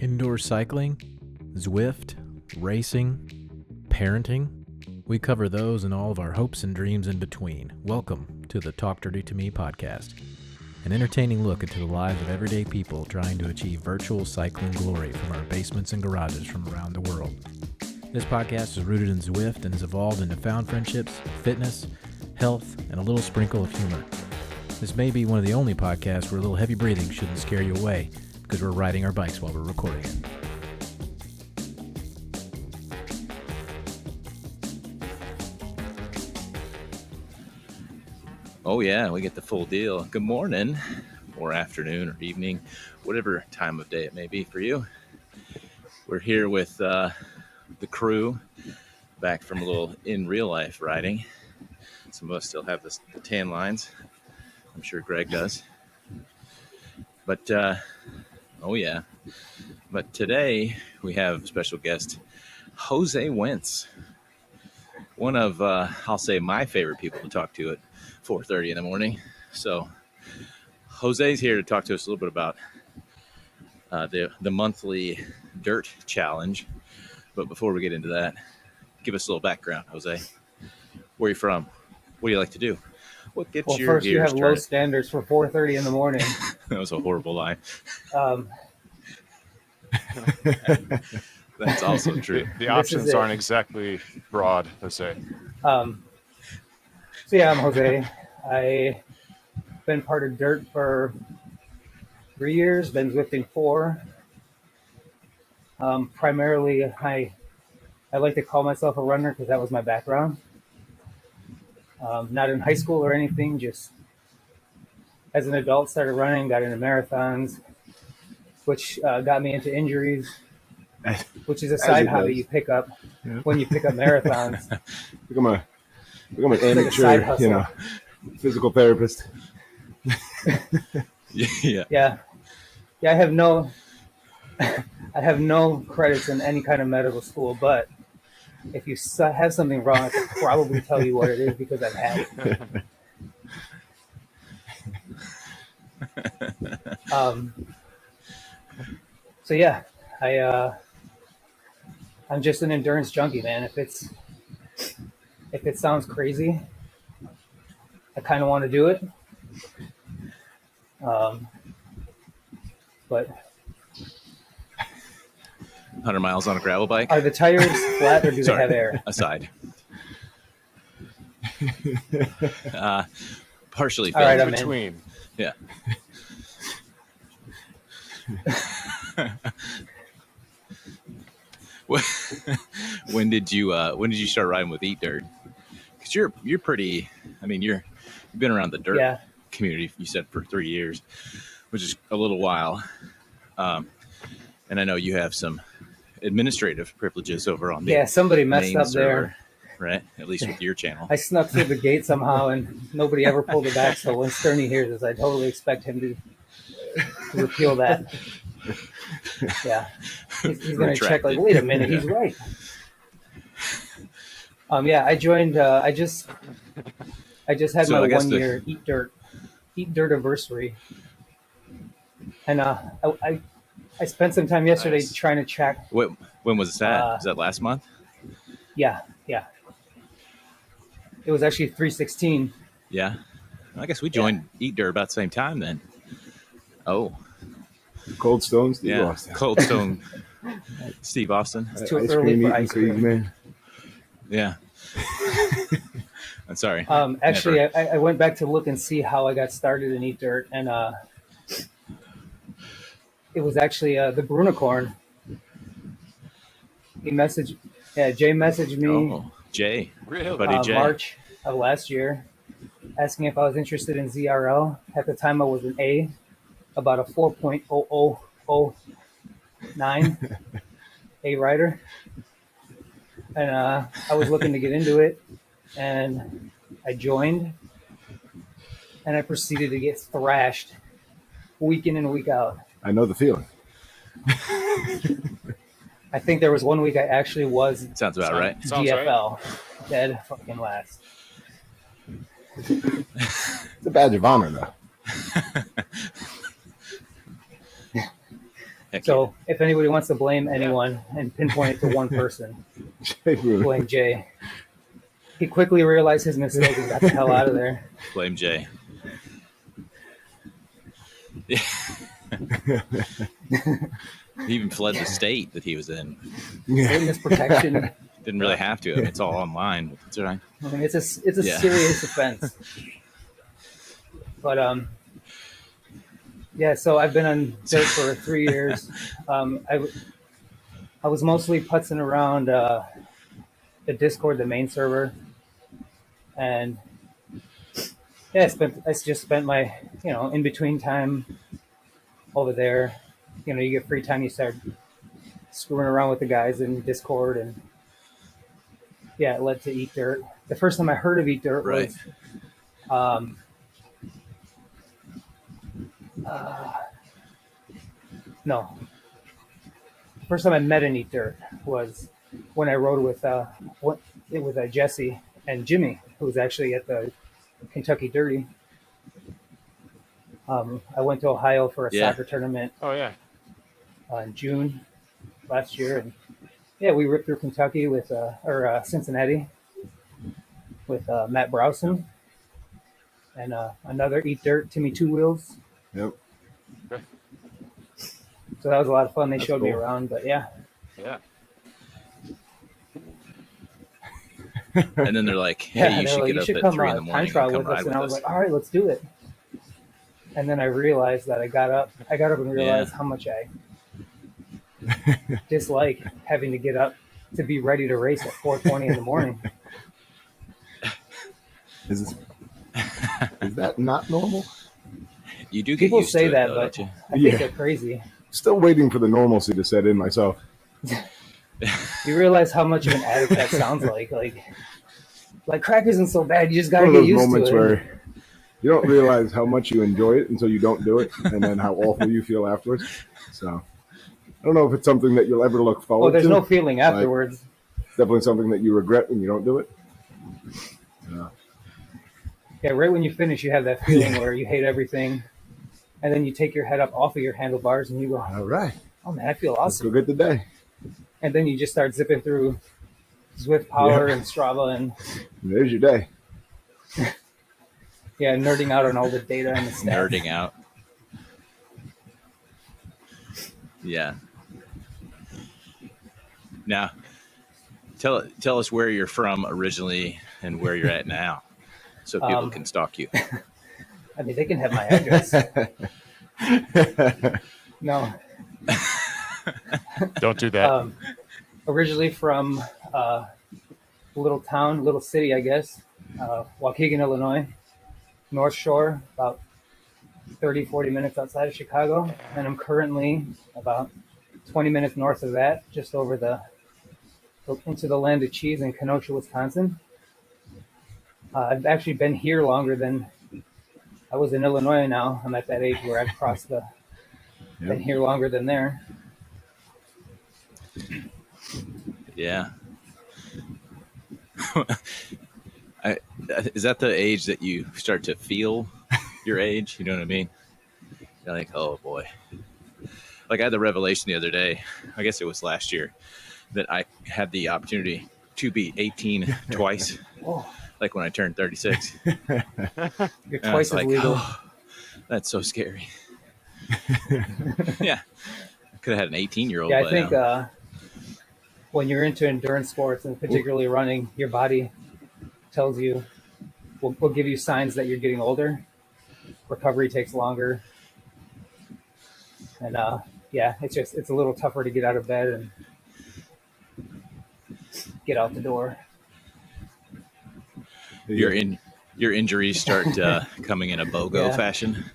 Indoor cycling, Zwift, racing, parenting. We cover those and all of our hopes and dreams in between. Welcome to the Talk Dirty to Me podcast, an entertaining look into the lives of everyday people trying to achieve virtual cycling glory from our basements and garages from around the world. This podcast is rooted in Zwift and has evolved into found friendships, fitness, health, and a little sprinkle of humor. This may be one of the only podcasts where a little heavy breathing shouldn't scare you away, because we're riding our bikes while we're recording it. Oh yeah, we get the full deal. Good morning, or afternoon, or evening, whatever time of day it may be for you. We're here with the crew, back from a little in real life riding. Some of us still have the tan lines. I'm sure Greg does. But oh yeah. But today we have special guest Jose Wence, one of I'll say my favorite people to talk to at 4:30 in the morning. So Jose's here to talk to us a little bit about the monthly dirt challenge. But before we get into that, give us a little background, Jose. Where are you from? What do you like to do? What gets your first, you have low standards for 4:30 in the morning. That was a horrible line. That's also true. The options aren't exactly broad, Jose. So yeah, I'm Jose. I've been part of dirt for 3 years, been Zwifting 4. Primarily, I like to call myself a runner because that was my background. Not in high school or anything, just as an adult started running, got into marathons, which got me into injuries, which is a side hobby you pick up when you pick up marathons. Become an amateur, physical therapist. Yeah. I have no credits in any kind of medical school, but if you have something wrong, I can probably tell you what it is because I've had it. So yeah, I'm just an endurance junkie, man. If it sounds crazy, I kind of want to do it. But 100 miles on a gravel bike. Are the tires flat or do they have air? Aside. Partially all right, filled. I'm Between. in. Yeah. When did you start riding with Eat Dirt? Because you're pretty. I mean, you've been around the dirt community. You said for 3 years, which is a little while. And I know you have some administrative privileges over on the somebody messed main up server, right? At least with your channel. I snuck through the gate somehow, and nobody ever pulled it back. So when Sterney hears this, I totally expect him to repeal that. Yeah, he's going to check. Like, wait a minute, he's right. I joined. I just had my 1 year Eat Dirt anniversary, and I spent some time yesterday trying to check. When was that? Was that last month? Yeah. It was actually 3/16. Yeah. I guess we joined Eat Dirt about the same time then. Oh. Cold Stone, Steve Austin. Cold Stone, Steve Austin. It's too early for ice cream. Man. Yeah. I'm sorry. Actually, I went back to look and see how I got started in Eat Dirt, and it was actually the Brunicorn. Jay messaged me. Oh, Jay. Really? Buddy Jay. March of last year, asking if I was interested in ZRL. At the time, I was an A, about a 4.0009 A rider, and I was looking to get into it, and I joined, and I proceeded to get thrashed week in and week out. I know the feeling. I think there was 1 week I actually was Sounds about right. GFL, dead fucking last. It's a badge of honor, though. Heck So if anybody wants to blame anyone and pinpoint it to one person, blame Jay. He quickly realized his mistake and got the hell out of there. Blame Jay. Yeah. He even fled the state that he was in. Witness protection. Didn't really have to. I mean, it's all online. It's all right. I mean, it's a serious offense. But yeah. So I've been on dirt for 3 years. I was mostly putzing around the Discord, the main server, and yeah, I just spent my in between time over there. You get free time, you start screwing around with the guys in Discord, and yeah, it led to Eat Dirt. The first time I heard of Eat Dirt was no. The first time I met an Eat Dirt was when I rode with Jesse and Jimmy, who was actually at the Kentucky Derby. I went to Ohio for a soccer tournament. Oh yeah. In June last year, and yeah, we ripped through Kentucky with Cincinnati with Matt Browson and another Eat Dirt, Timmy Two Wheels. Yep. So that was a lot of fun. They showed me around, but yeah. Yeah. And then they're like, "Hey, you should get up at 3 in the morning and come ride with us." And I was like, "All right, let's do it." And then I realized that I got up and realized how much I dislike having to get up to be ready to race at 4:20 in the morning. Is that not normal? You do get People used say to it, that, though, but don't you? I think they're crazy. Still waiting for the normalcy to set in myself. You realize how much of an addict that sounds like. Like crack isn't so bad. You just got to One of get those used moments to it. where you don't realize how much you enjoy it until you don't do it, and then how awful you feel afterwards. So I don't know if it's something that you'll ever look forward to. There's no feeling afterwards. It's definitely something that you regret when you don't do it. Yeah, right when you finish, you have that feeling where you hate everything, and then you take your head up off of your handlebars and you go, All right. "Oh man, I feel Let's go awesome." get the day. And then you just start zipping through Zwift Power and Strava and There's your day. yeah, nerding out on all the data and the stats. Nerding out. Yeah. Now, tell us where you're from originally and where you're at now, so people can stalk you. I mean, they can have my address. No. Don't do that. Originally from a little city, I guess, Waukegan, Illinois, North Shore, about 30, 40 minutes outside of Chicago. And I'm currently about 20 minutes north of that, just over into the land of cheese in Kenosha, Wisconsin. I've actually been here longer than I was in Illinois now. I'm at that age where I've crossed been here longer than there. Yeah. Is that the age that you start to feel your age? You know what I mean? You're like, oh boy. Like I had the revelation the other day, I guess it was last year, that I had the opportunity to be 18 twice. Oh. Like when I turned 36. You're twice as legal. Oh, that's so scary. Yeah. I could have had an 18-year-old. Yeah, I think when you're into endurance sports and particularly running, your body tells you, will give you signs that you're getting older. Recovery takes longer. And yeah, it's a little tougher to get out of bed and get out the door. Your injuries start coming in a BOGO fashion.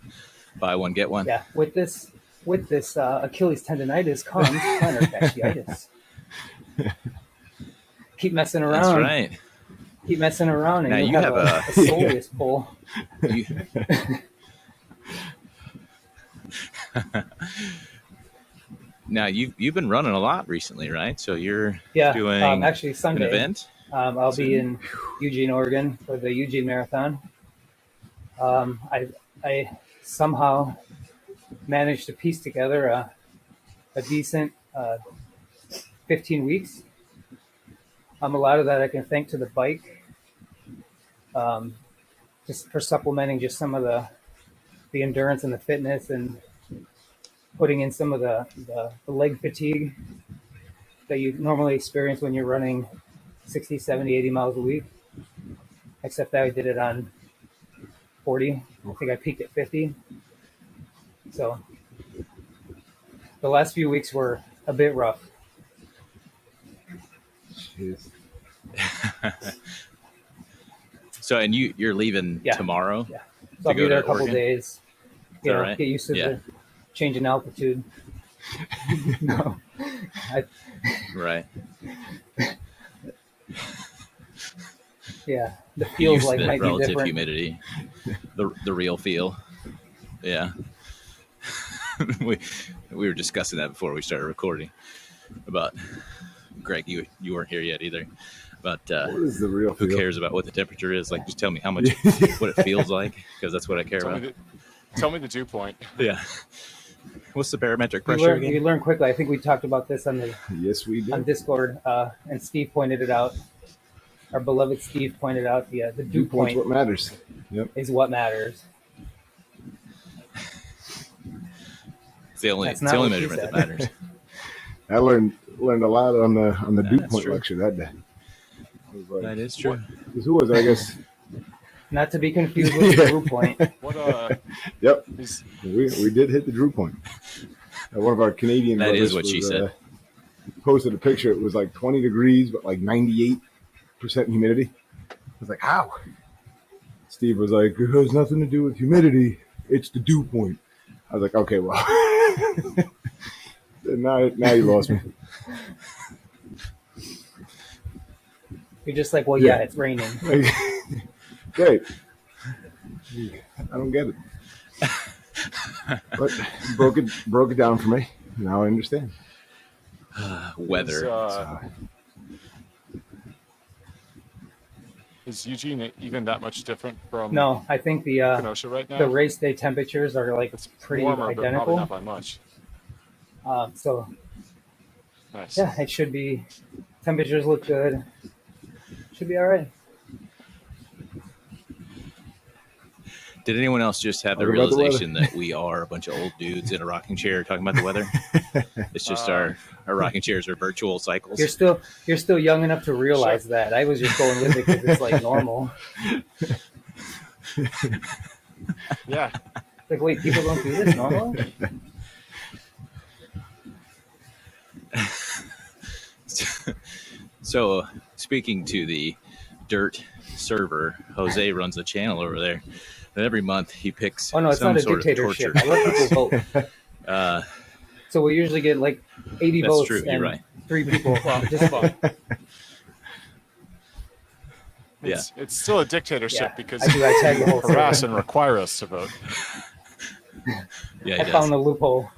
Buy one, get one. Yeah, with this Achilles tendonitis comes plantar fasciitis. Keep messing around. That's right. Keep messing around, and now you have a soleus pull. Now you've been running a lot recently, right? So you're doing actually Sunday an event. I'll be in Eugene, Oregon for the Eugene Marathon. I somehow managed to piece together a decent 15 weeks. A lot of that I can thank to the bike, just for supplementing just some of the endurance and the fitness, and putting in some of the leg fatigue that you normally experience when you're running 60, 70, 80 miles a week. Except that I did it on 40. I think I peaked at 50. So the last few weeks were a bit rough. Jeez. So, and you're leaving tomorrow? Yeah. So I'll be there a couple days. Right? Get used to the change in altitude. No. Right. Yeah. The feels like might be relative different. Humidity. The real feel. Yeah. we were discussing that before we started recording about Greg. You weren't here yet either. But what is the real who feel? cares about what the temperature is? Like, just tell me how much, what it feels like, because that's what I care about. Tell me the dew point. Yeah. What's the barometric pressure again? You learn quickly. I think we talked about this on Yes, we on did. Discord, and Steve pointed it out. Our beloved Steve pointed out the dew point's point what matters. Yep. is what matters. It's the only That's not what he measurement that said. matters. I learned a lot on the dew That's point true. lecture that day. I was like, That is true. who was it? I guess. Not to be confused with the dew point. What Yep. is We did hit the drew point. One of our Canadian That brothers is what she said. Posted a picture. It was like 20 degrees, but like 98% humidity. I was like, how? Steve was like, it has nothing to do with humidity. It's the dew point. I was like, okay, well. now you lost me. You're just like, well, Yeah. yeah, it's raining. Like, great. I don't get it. But broke it down for me. Now I understand. Weather. is Eugene even that much different from No, I think the Kenosha right now? the race day temperatures are like It's pretty warmer, but probably identical. not by much. So Nice. yeah, it should be. Temperatures look good. Should be all right. Did anyone else just have the Talk about the realization that we are a bunch of old dudes in a rocking chair talking about the weather? It's just our rocking chairs are virtual cycles. You're still young enough to realize that. I was just going with it because it's like normal. Yeah. Like, wait, people don't do this normally? So, speaking to the dirt server, Jose runs a channel over there. And every month he picks Oh no, it's some not a sort of dictatorship. torture. I let people vote. So we usually get like 80 That's votes true, you're and right. 3 people. Just vote. It's still a dictatorship Yeah, because I do. I tag the whole you harass thing. and require us to vote. Yeah, I he found does. the loophole.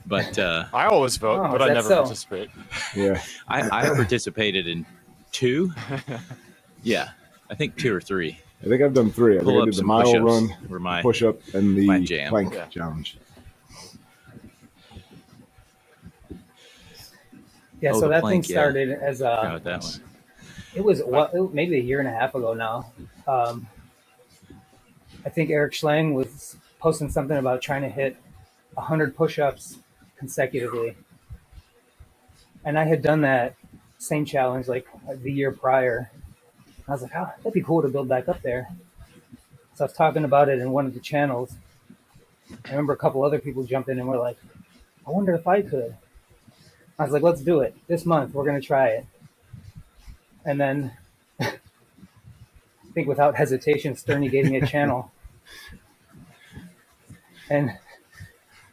But I always vote, Oh, but is I that never so? participate. Yeah. I participated in 2. Yeah, I think 2 or 3. I think I've done 3. I think Pull I up did the some mile push-ups run, were my push-up, and my the jam. plank Yeah. challenge. Yeah, Oh, so the that plank, thing yeah. started as Forgot a. about that one. It was maybe a year and a half ago now. I think Eric Schlang was posting something about trying to hit 100 push-ups consecutively, and I had done that same challenge like the year prior. I was like, oh, that'd be cool to build back up there. So I was talking about it in one of the channels. I remember a couple other people jumped in and were like, I wonder if I could. I was like, let's do it. This month, we're going to try it. And then I think without hesitation, Sterny gave me a channel. And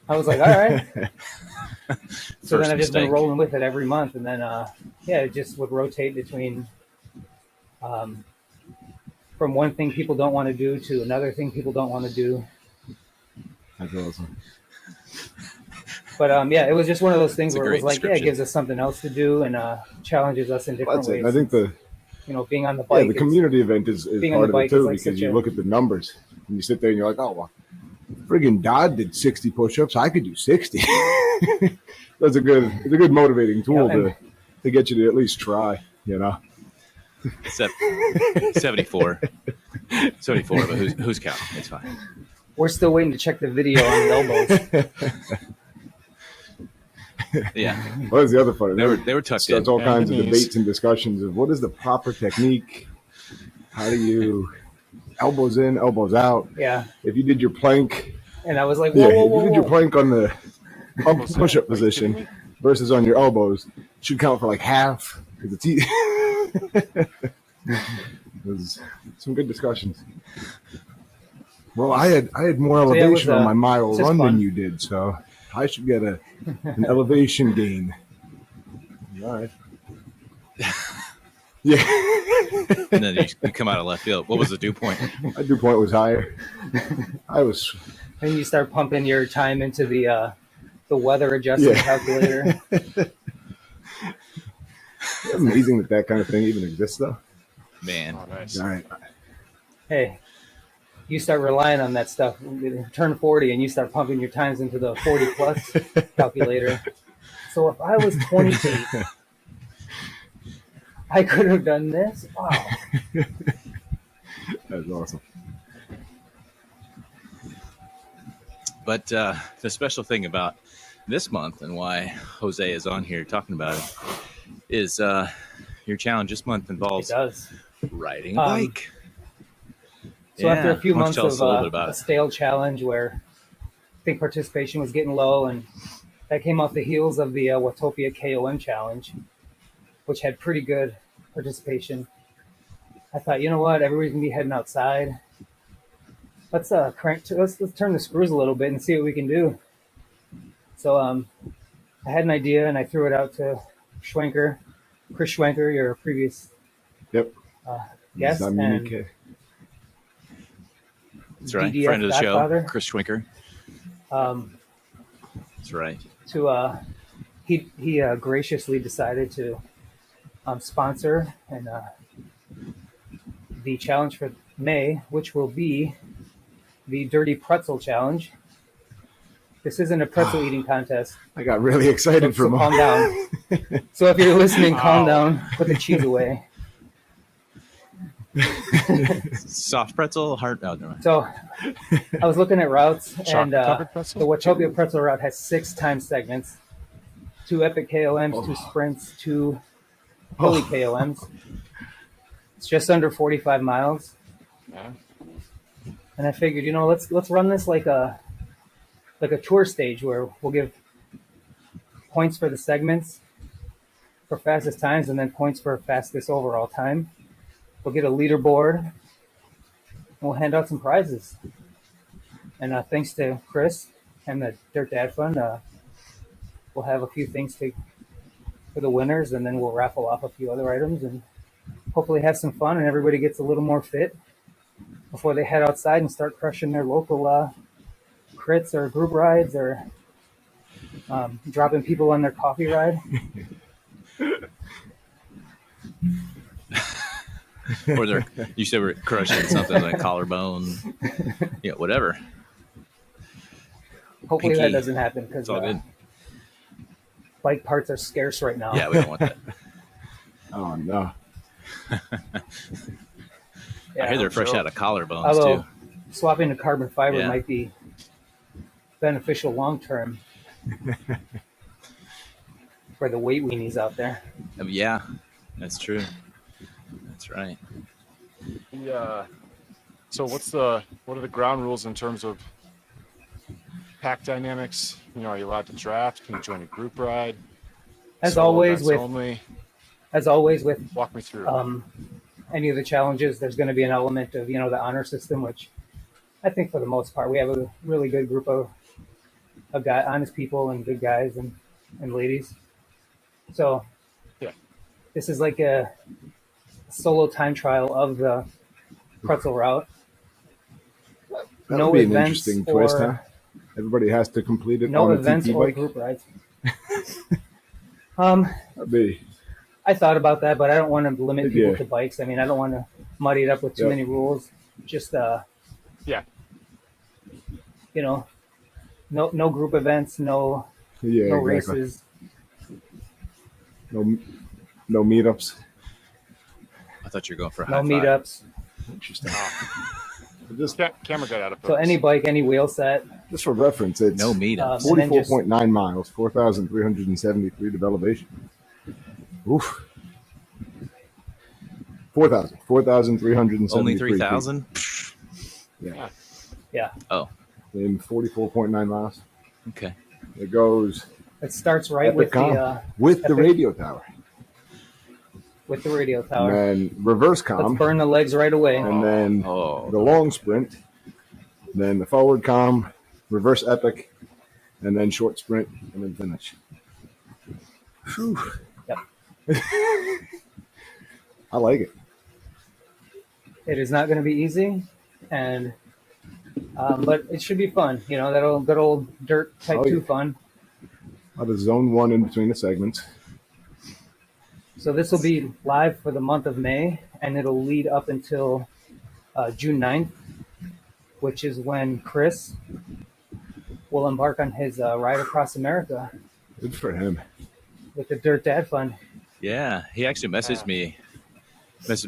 I was like, all right. So then I've just been mistake. rolling with it every month. And then, it just would rotate between from one thing people don't want to do to another thing people don't want to do. That's awesome. But it was just one of those things That's a where it was great like, it description. gives us something else to do and challenges us in different That's it. ways. And I think being on the bike. the community event is being on part the of it bike too, is like because such you a- look at the numbers and you sit there and you're like, oh, well, Friggin' Dodd did 60 push-ups. I could do 60. It's a good motivating tool to get you to at least try, 74. 74, but who's counting? It's fine. We're still waiting to check the video on the elbows. Yeah. What was the other part? They were tucked in. Starts all kinds of knees. debates and discussions of what is the proper technique? How do you elbows in, elbows out? Yeah. If you did your plank, And I was like, if you whoa. did your plank on the push-up position versus on your elbows, it should count for like half because it's easy. It was some good discussions. Well, I had more elevation on my mile run than you did, so I should get an elevation gain. All right. Yeah. And then you come out of left field. What was the dew point? My dew point was higher. And you start pumping your time into the weather adjustment calculator. It's amazing that kind of thing even exists, though. Man. Oh, nice. All right. Hey, you start relying on that stuff. Turn 40 and you start pumping your times into the 40 plus calculator. So if I was 28, I could have done this. Wow. That's awesome. But the special thing about this month and why Jose is on here talking about it is your challenge this month It involves does. riding a bike. So after a few Why don't months you tell us of a little bit about a it? stale challenge where I think participation was getting low, and that came off the heels of the Watopia KOM challenge, which had pretty good participation. I thought, you know what, everybody's gonna be heading outside. Let's turn the screws a little bit and see what we can do. So I had an idea and I threw it out to Schwenker, Chris Schwenker, your previous Yep. guest, Not me, and okay. That's right. DDF Friend of the Godfather. show, Chris Schwenker. That's right. He graciously decided to sponsor and the challenge for May, which will be the Dirty Pretzel Challenge. This isn't a pretzel eating contest. I got really excited for a So calm moment. down. So if you're listening, calm down. Put the cheese away. Soft pretzel, hard. Oh, never mind. So I was looking at routes, and Chocolate-covered the pretzel? Watopia pretzel route has 6 time segments: 2 epic KOMs, 2 sprints, 2 hilly KOMs. It's just under 45 miles, Yeah. and I figured, let's run this like a tour stage where we'll give points for the segments for fastest times, and then points for fastest overall time. We'll get a leaderboard, and we'll hand out some prizes. And thanks to Chris and the Dirt Dad Fund, we'll have a few things for the winners, and then we'll raffle off a few other items and hopefully have some fun and everybody gets a little more fit before they head outside and start crushing their local crits or group rides or dropping people on their coffee ride. Or you said we're crushing something like collarbone, whatever. Hopefully Pinky. that doesn't happen because It's all good. bike parts are scarce right now. Yeah, we don't want that. Oh, no. Yeah. I hear they're fresh out of collarbones Although too. swapping to carbon fiber Yeah. might be beneficial long term for the weight weenies out there. Yeah, that's true. That's right. So what are the ground rules in terms of pack dynamics? Are you allowed to draft? Can you join a group ride? As Solo always events with only? Walk me through. any of the challenges, there's going to be an element of the honor system, which I think for the most part we have a really good group of honest people and good guys and ladies. So Yeah. this is like a solo time trial of the pretzel route. That No would be an events interesting twist, or- huh? Everybody has to complete it No on a events TT or bike. group rides. That'd be, I thought about that, but I don't want to limit people Yeah. to bikes. I mean, I don't want to muddy it up with too Yep. many rules. Just Yeah. no group events, no Yeah, no exactly. races. No meetups. I thought you were going for a No high five. meetups. Interesting. Oh, Just camera got out of So focus. any bike, any wheel set. just for reference, it's No meetups. And then just 44.9 miles, 4,373 to elevation. Oof. 4,373 Only feet. 3,000? Yeah. yeah, Oh, In 44.9 miles. okay. It goes it starts right with the with the Epic. radio tower. With the radio And tower. then reverse Let's comm. burn the legs right away. And then Oh. the long sprint. Then the forward comm, reverse epic, and then short sprint, and then finish. Whew. Yep. I like it. It is not going to be easy, and but it should be fun. That good old dirt type 2 fun. Out of zone 1 in between the segments. So this will be live for the month of May, and it'll lead up until June 9th, which is when Chris will embark on his ride across America Good for him. with the Dirt Dad Fund. Yeah, he actually messaged me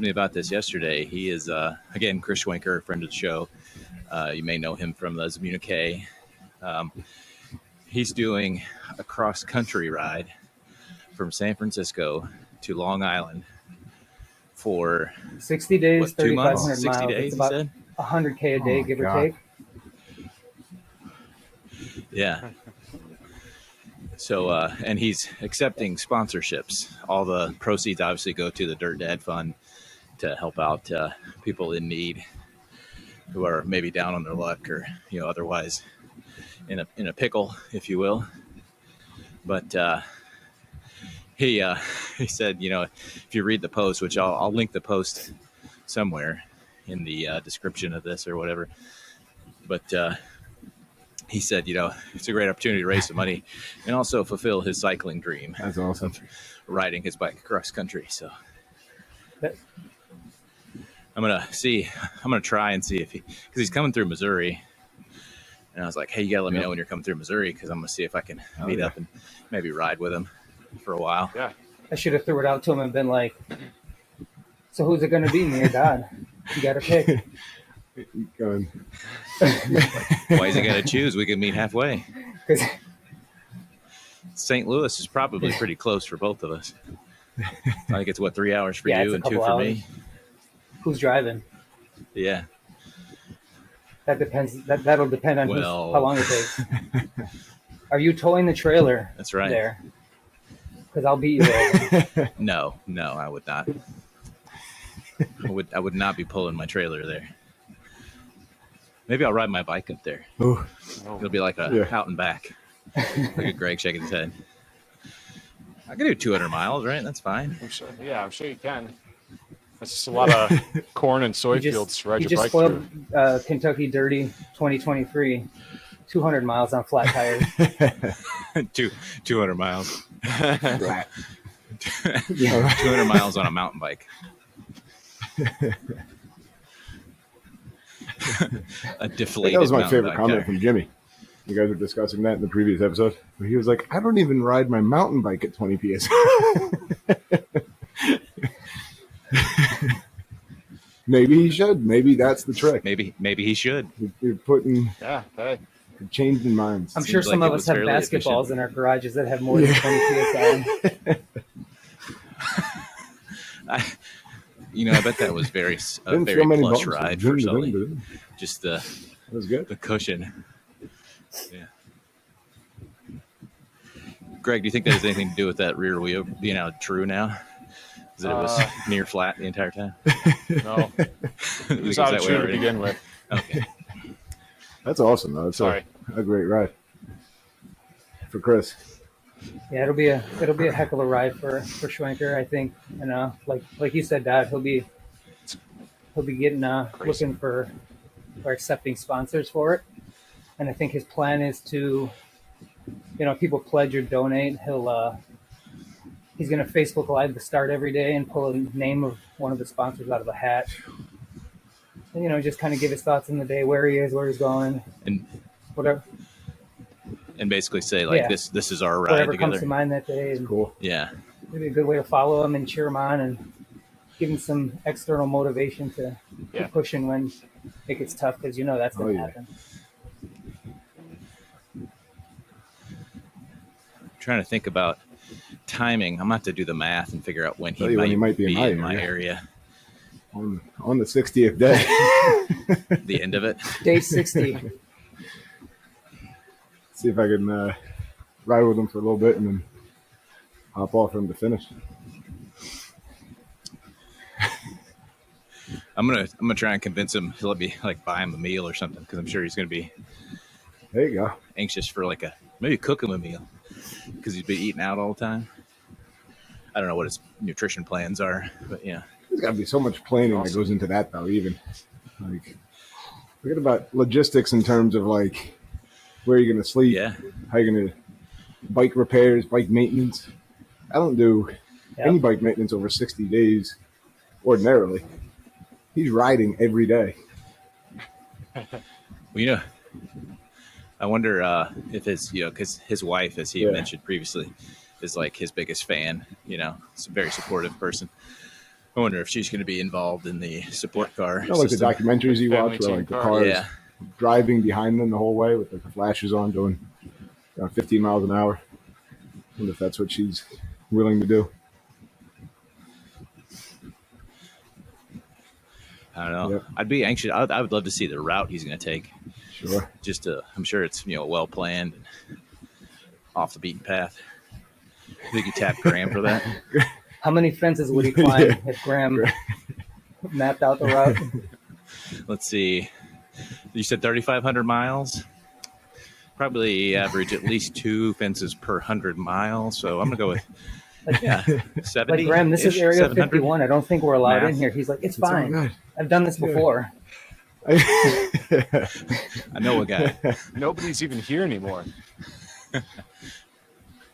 about this yesterday. He is, again, Chris Schwenker, friend of the show. You may know him from the Zamuna. He's doing a cross-country ride from San Francisco to Long Island for 60 days, what, 2 months? 3,500 60 miles. days, It's he about said? 100K a day, my give or God. take. Yeah. So, and he's accepting sponsorships. All the proceeds obviously go to the Dirt Dad Fund to help out people in need who are maybe down on their luck or, otherwise in a pickle, if you will. But he said, if you read the post, which I'll link the post somewhere in the description of this or whatever. But he said, it's a great opportunity to raise some money and also fulfill his cycling dream. That's awesome. Of riding his bike across country. So That- I'm going to try and see because he's coming through Missouri. And I was like, hey, you got to let me know when you're coming through Missouri because I'm going to see if I can meet up and maybe ride with him for a while. Yeah. I should have threw it out to him and been like, so who's it going to be, me or God? You got to pick. Going, Why is he got to choose? We can meet halfway. 'Cause St. Louis is probably pretty close for both of us. I think it's 3 hours for Yeah, you it's a and 2 couple for hours. me. who's driving? Yeah. That depends. That'll depend on Well- how long it takes. Are you towing the trailer? That's right. There, because I'll beat you there. No, I would not. I would not be pulling my trailer there. Maybe I'll ride my bike up there. oh, It'll be like out and back. Look at Greg shaking his head. I can do 200 miles, right? That's fine. I'm sure you can. That's just a lot of corn and soy fields to ride You your just bike spoiled through. Kentucky Dirty 2023. 200 miles on flat tires. 200 miles. flat. 200 miles on a mountain bike. A deflated That was my mountain favorite bike comment tire. from Jimmy. You guys were discussing that in the previous episode. Where he was like, I don't even ride my mountain bike at 20 psi. Maybe he should. Maybe that's the trick. Maybe he should. You're putting, Yeah, hey. you're changing minds. I'm sure Seems some like of it us was have fairly basketballs efficient. in our garages that have more than 20 psi. I bet that was very Didn't very feel many plush bumps. ride for Sully. That Just the was good. cushion. Yeah. Greg, do you think that has anything to do with that rear wheel being out of true now? Is that it was near flat the entire time? No. It was out of true to begin with. Okay. That's awesome, though. It's Sorry. a great ride for Chris. Yeah, it'll be a heck of a ride for Schwenker, I think. And like you said, Dad, he'll be getting looking for or accepting sponsors for it. And I think his plan is to, people pledge or donate. He's going to Facebook Live the start every day and pull a name of one of the sponsors out of a hat. And, just kind of give his thoughts in the day, where he is, where he's going, And whatever. And basically say like, Yeah. this is our ride Whatever together. comes to mind that day. And Cool. Yeah. it'd be a good way to follow them and cheer them on and give them some external motivation to keep pushing when it gets tough, because you know that's going to happen. Trying to think about timing. I'm going to have to do the math and figure out when he might be in my area. On the 60th day. The end of it. Day 60. See if I can ride with him for a little bit and then hop off him to finish. I'm gonna try and convince him to let me like buy him a meal or something, because I'm sure he's gonna be There you go. anxious for like maybe cook him a meal, because he's been eating out all the time. I don't know what his nutrition plans are, but yeah. There's got to be so much planning that goes into that, though. Even like, forget about logistics in terms of like where you're going to sleep, how you're going to bike repairs, bike maintenance. I don't do any bike maintenance over 60 days ordinarily. He's riding every day. Well, I wonder if his, because his wife, as he mentioned previously, is like his biggest fan. It's a very supportive person. I wonder if she's going to be involved in the support car. Like the documentaries you watch, where like the cars driving behind them the whole way with like the flashes on, doing 15 miles an hour. I wonder if that's what she's willing to do. I don't know. Yep. I'd be anxious. I would love to see the route he's going to take. Sure. I'm sure it's well planned and off the beaten path. I think you tap Graham for that. How many fences would he climb if Graham mapped out the route? Let's see. You said 3,500 miles. Probably average at least 2 fences per 100 miles. So I'm gonna go with 70. Like Graham, this is Area 51. I don't think we're allowed in here. He's like, it's fine. I've done this before. I know a guy. Nobody's even here anymore.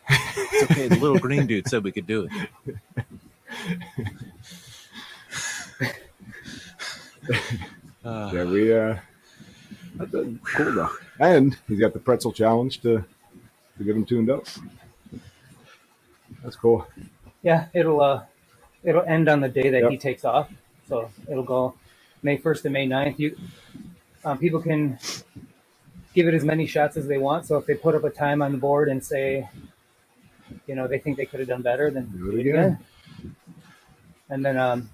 It's okay. The little green dude said we could do it. That's cool though. And he's got the pretzel challenge to get him tuned up. That's cool. Yeah, it'll end on the day that he takes off. So it'll go May 1st to May 9th. People can give it as many shots as they want. So if they put up a time on the board and say, they think they could have done better, then do it again. And then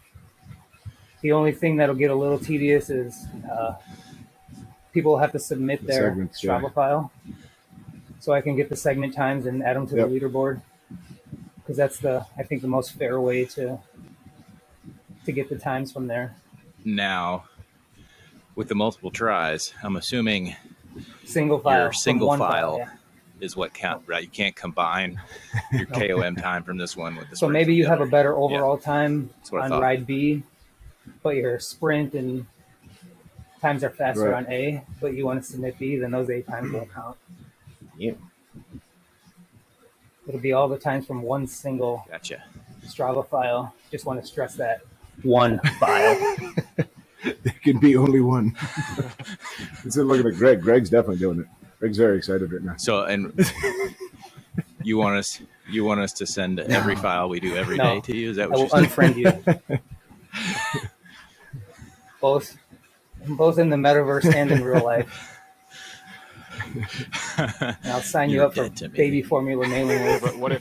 the only thing that'll get a little tedious is people have to submit their segments, Strava file, so I can get the segment times and add them to the leaderboard, because that's I think the most fair way to get the times from there. Now, with the multiple tries, I'm assuming single file. Your single file is what count, right? You can't combine your KOM time from this one with this. So maybe you have a better overall time on ride B, but your sprint and times are faster on A, but you want to submit B, then those A times won't count. Yeah. It'll be all the times from one single Strava file. Just want to stress that. One file. There can be only one. Instead of looking at Greg, Greg's definitely doing it. Greg's very excited right now. So, and you want us to send every file we do every day to you? Is that what I will unfriend you? Both in the metaverse and in real life. And I'll sign you up for baby formula mailing list. But what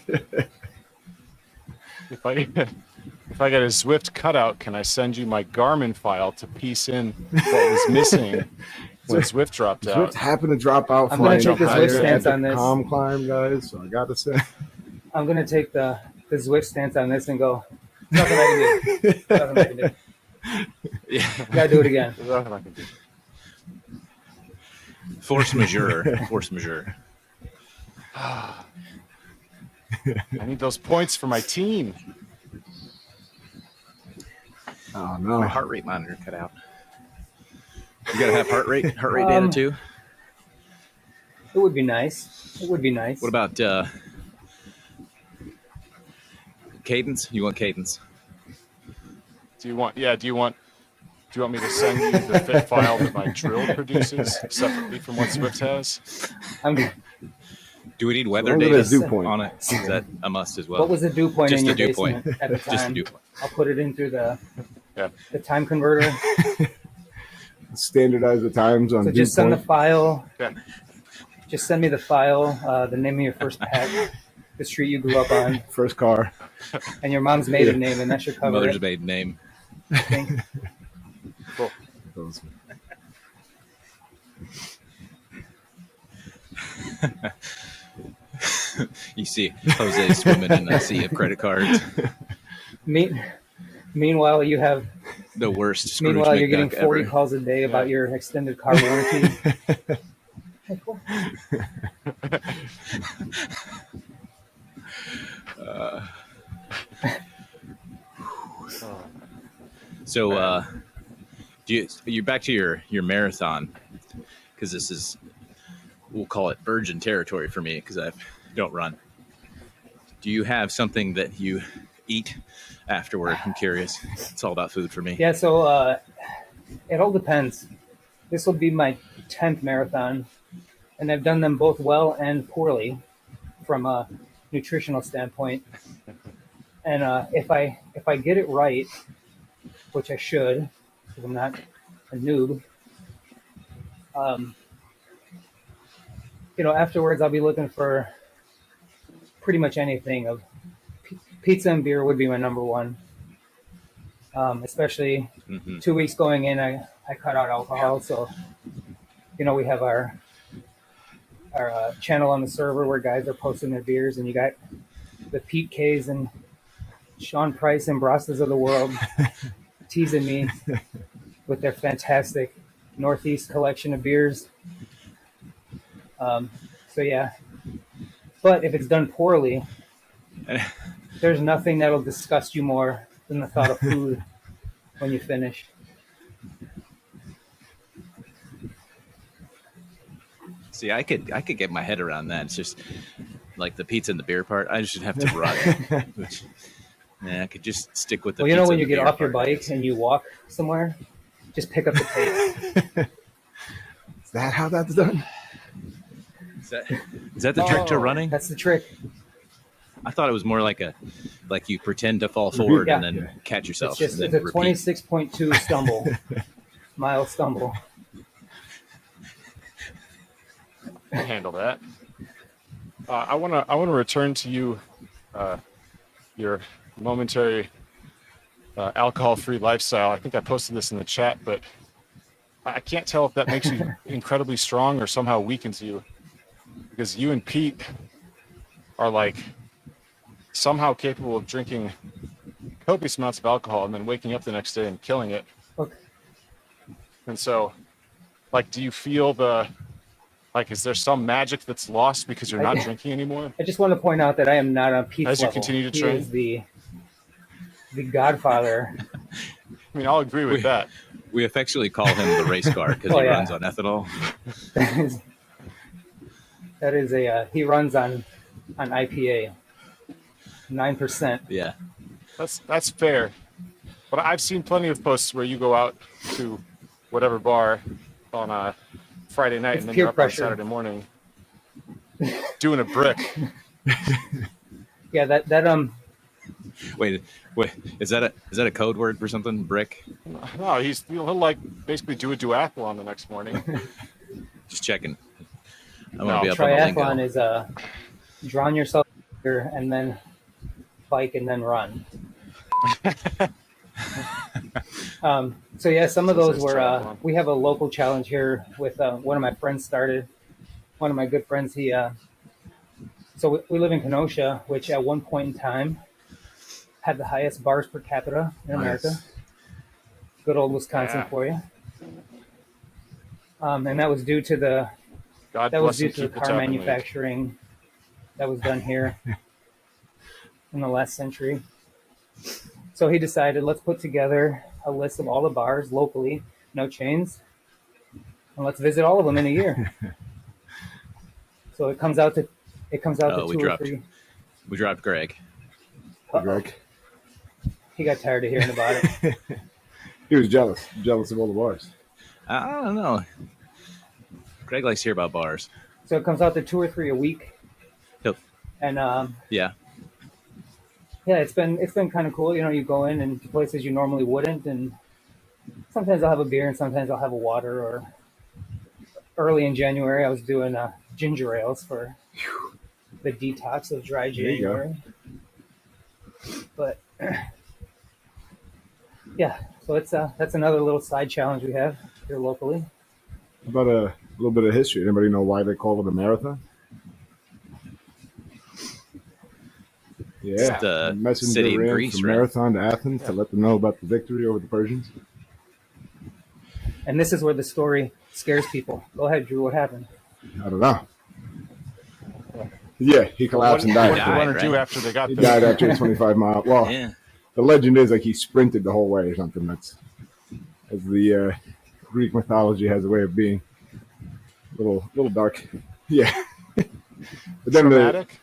if I get a Zwift cutout, can I send you my Garmin file to piece in what was missing when Zwift dropped out? Zwift happened to drop out. I'm going to take the Zwift stance on this. Calm climb, guys. So I got to say, I'm going to take the Zwift stance on this and go. Nothing I can do. Nothing I can do. Yeah, gotta do it again. Nothing I can do. Force majeure. Force majeure. I need those points for my team. Oh no! My heart rate monitor cut out. You gotta have heart rate data too. It would be nice. It would be nice. What about cadence? You want cadence? Do you want you want me to send you the fit file that my drill produces separately from what Zwift has? I'm Do we need weather long as data there's dew point. on it? Is that a must as well? What was the dew point Just in the your dew point. basement at the time? Just the dew point. I'll put it in through the Yeah. time converter. Standardize the times on So dew just send the point. file. Yeah. Just send me the file, the name of your first pet, the street you grew up on, First car. and your mom's maiden name, and that should cover Mother's it. maiden name. I think. Cool. You see Jose swimming in a sea of credit cards. Meanwhile, you have. The worst Scrooge Meanwhile, you're getting McDuck 40 ever. calls a day about your extended car warranty. So, you're back to your marathon, because this is, we'll call it virgin territory for me, because I don't run. Do you have something that you eat afterward? I'm curious. It's all about food for me. Yeah, so it all depends. This will be my 10th marathon, and I've done them both well and poorly from a nutritional standpoint. And if I get it right, which I should, because I'm not a noob, afterwards I'll be looking for pretty much anything. Of pizza and beer would be my number one. Especially 2 weeks going in, I cut out alcohol. So, we have our channel on the server where guys are posting their beers, and you got the Pete K's and Sean Price and Brastas of the world teasing me with their fantastic Northeast collection of beers. So yeah, but if it's done poorly, there's nothing that'll disgust you more than the thought of food when you finish. See, I could get my head around that. It's just like the pizza and the beer part. I just have to run. Which, I could just stick with the. Well, pizza when and you the get beer off your part. bike and you walk somewhere, just pick up the pace. Is that how that's done? Is that the trick to running? That's the trick. I thought it was more like you pretend to fall forward Yeah. and then catch yourself. It's and a then repeat. 26.2 stumble, mile stumble. Handle that. I want to return to you, your momentary alcohol-free lifestyle. I think I posted this in the chat, but I can't tell if that makes you incredibly strong or somehow weakens you, because you and Pete are like somehow capable of drinking copious amounts of alcohol and then waking up the next day and killing it. Okay. And so, do you feel is there some magic that's lost because you're not drinking anymore? I just want to point out that I am not on Pete's As you level. continue to He train? is the godfather. I mean, I'll agree with that. We affectionately call him the race car because he runs on ethanol. That is he runs on IPA, 9%. Yeah. That's fair. But I've seen plenty of posts where you go out to whatever bar on a Friday night It's and then peer you're up pressure. on Saturday morning doing a brick. Yeah, that Wait, is that a code word for something? Brick? No, he'll basically do a duathlon the next morning. Just checking. I want to be up on the triathlon lingo. is drawing yourself here and then bike and then run. So yeah, some of those were we have a local challenge here with one of my friends started. One of my good friends, so we live in Kenosha, which at one point in time had the highest bars per capita in America. Good old Wisconsin for you. And that was due to the God that was bless due and to the keep the car Japanese. manufacturing that was done here in the last century. So he decided, let's put together a list of all the bars locally, no chains, and let's visit all of them in a year. So it comes out to we 2 or 3. We dropped Greg. Greg. He got tired of hearing about it. He was jealous of all the bars. I don't know. Greg likes to hear about bars. So it comes out to 2 or 3 a week. Yep. And Yeah. yeah, it's been kind of cool. You go in and places you normally wouldn't, and sometimes I'll have a beer and sometimes I'll have a water. Or early in January, I was doing ginger ales for the detox of dry There you go. January. But yeah, so that's another little side challenge we have here locally. How about a little bit of history? Anybody know why they call it a marathon? Yeah, Just a messenger city in ran Greece, from right? Marathon to Athens to let them know about the victory over the Persians. And this is where the story scares people. Go ahead, Drew. What happened? I don't know. Yeah, he collapsed and What died. did the Died, runner do right? after they got He there? died after a 25-mile. Well, Yeah. the legend is like he sprinted the whole way or something. That's as the Greek mythology has a way of being a little dark. Yeah. But then Dramatic.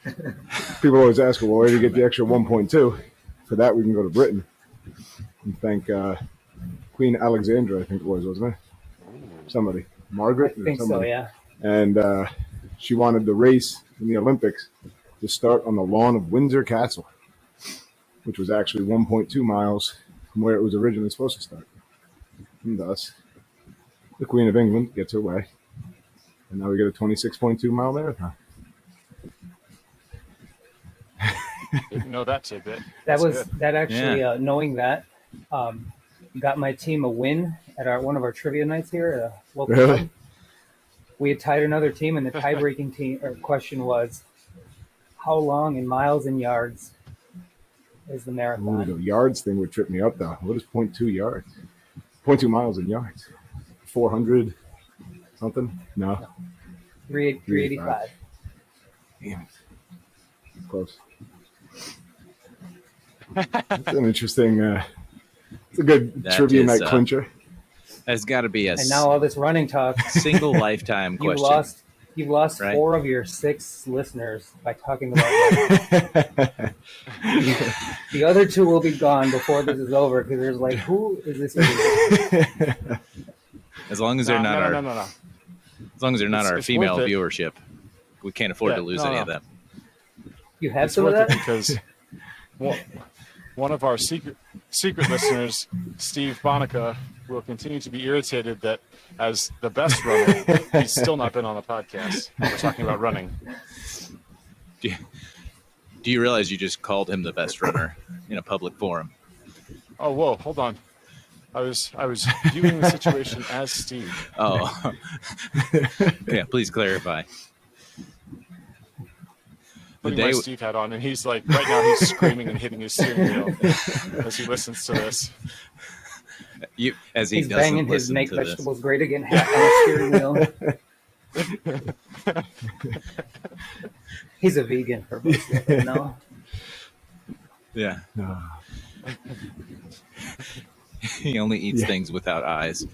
people always ask, well, where do you get the extra 1.2? For that, we can go to Britain and thank Queen Alexandra, I think it was, wasn't it? Somebody. I Margaret? Or think so, somebody. yeah. And she wanted the race in the Olympics to start on the lawn of Windsor Castle, which was actually 1.2 miles from where it was originally supposed to start. And thus, the Queen of England gets her way. And now we get a 26.2 mile marathon. Didn't know that tidbit. That That's was good. that actually knowing that got my team a win at one of our trivia nights here at a local Really? club. We had tied another team, and the tie-breaking question was, how long in miles and yards is the Ooh, marathon? the yards thing would trip me up, though. What is 0.2 yards? 0.2 miles in yards. 400 something? No. 385. Damn it. Close. That's an interesting, it's a good That trivia is, night clincher. That's got to be a And now all this running talk, single lifetime you've question. lost Right? 4 of your 6 listeners by talking about running. The other 2 will be gone before this is over because there's like, who is this idiot? As long as they're not our, No. as long as they're not our It's female worth it. viewership, we can't afford to lose any of them. You have It's some of worth it that? because one of our secret listeners, Steve Bonica, will continue to be irritated that as the best runner, he's still not been on the podcast. We're talking about running. Do you realize you just called him the best runner in a public forum? Oh, whoa, hold on. I was viewing the situation as Steve. Oh, yeah. Please clarify. Putting my Steve hat on, and he's like, right now he's screaming and hitting his steering wheel as he listens to this. As he He's doesn't banging his listen make to this. vegetables great again hat on the steering wheel. He's a vegan for most of it, no? Yeah. No. He only eats Yeah. things without eyes,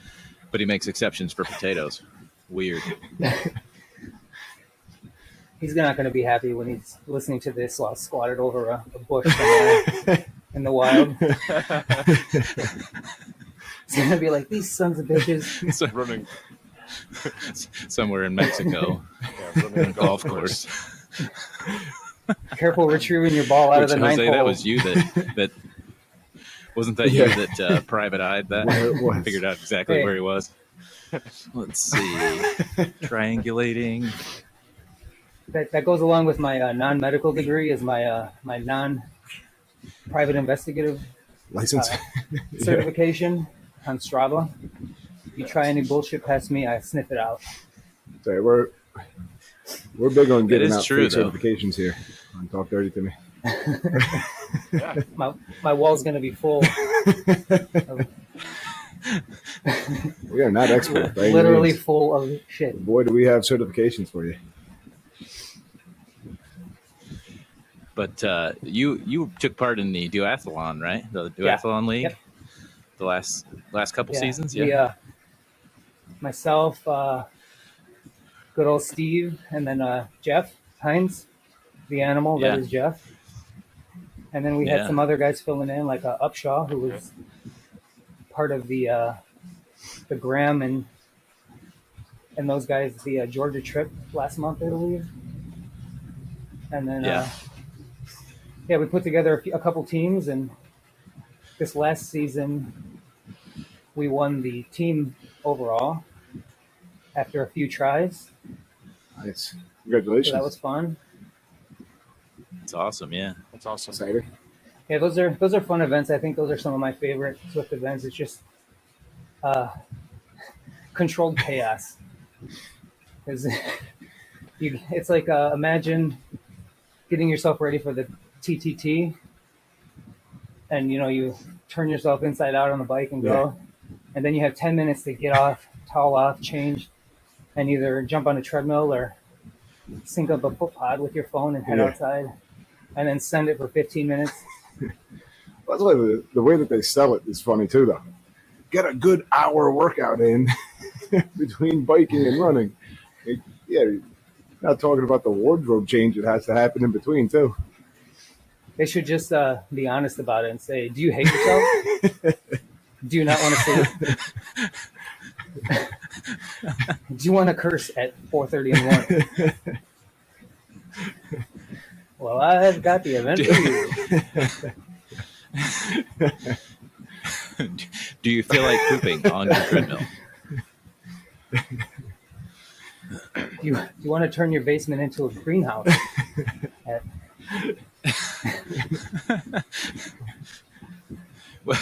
but he makes exceptions for potatoes. Weird. He's not going to be happy when he's listening to this while squatted over a bush somewhere in the wild. He's going to be like, these sons of bitches. So, Running, somewhere in Mexico, running on a golf course. Careful retrieving your ball out of Which, the ninth Jose, hole. that was you that wasn't that Yeah. you that private eyed that? Where it was. Figured out exactly Hey. where he was. Let's see. Triangulating. That goes along with my non-medical degree as my my non-private investigative License. certification on Strava. You try any bullshit past me, I sniff it out. Sorry, we're big on getting is out true, free though. certifications here on Talk Dirty to Me. yeah. My wall's going to be full. We are not experts. by any Literally means. full of shit. Boy, do we have certifications for you. But you took part in the duathlon, right? The Yeah. duathlon league. Yep. The last couple seasons. Yeah. We, myself, good old Steve, and then Jeff Hines, the animal that Yeah. is Jeff. And then we had Yeah. some other guys filling in, like Upshaw, who was part of the Graham and those guys, the Georgia trip last month, I believe. And then we put together a couple teams, and this last season we won the team overall after a few tries. Nice. Congratulations. So that was fun. It's awesome. Yeah. That's awesome. Exciting. Yeah, those are fun events. I think those are some of my favorite Swift events. It's just controlled chaos. It's like imagine getting yourself ready for the TTT, and you turn yourself inside out on the bike and go, and then you have 10 minutes to get off, towel off, change, and either jump on a treadmill or sync up a foot pod with your phone and head outside, and then send it for 15 minutes. That's why the way that they sell it is funny too, though. Get a good hour workout in between biking and running. You're not talking about the wardrobe change that has to happen in between too. They should just be honest about it and say, do you hate yourself? Do you not want to sleep? Do you want to curse at 4:30 in the morning? Well, I've got the event for you. Do you feel like pooping on your treadmill? Do you want to turn your basement into a greenhouse? Well,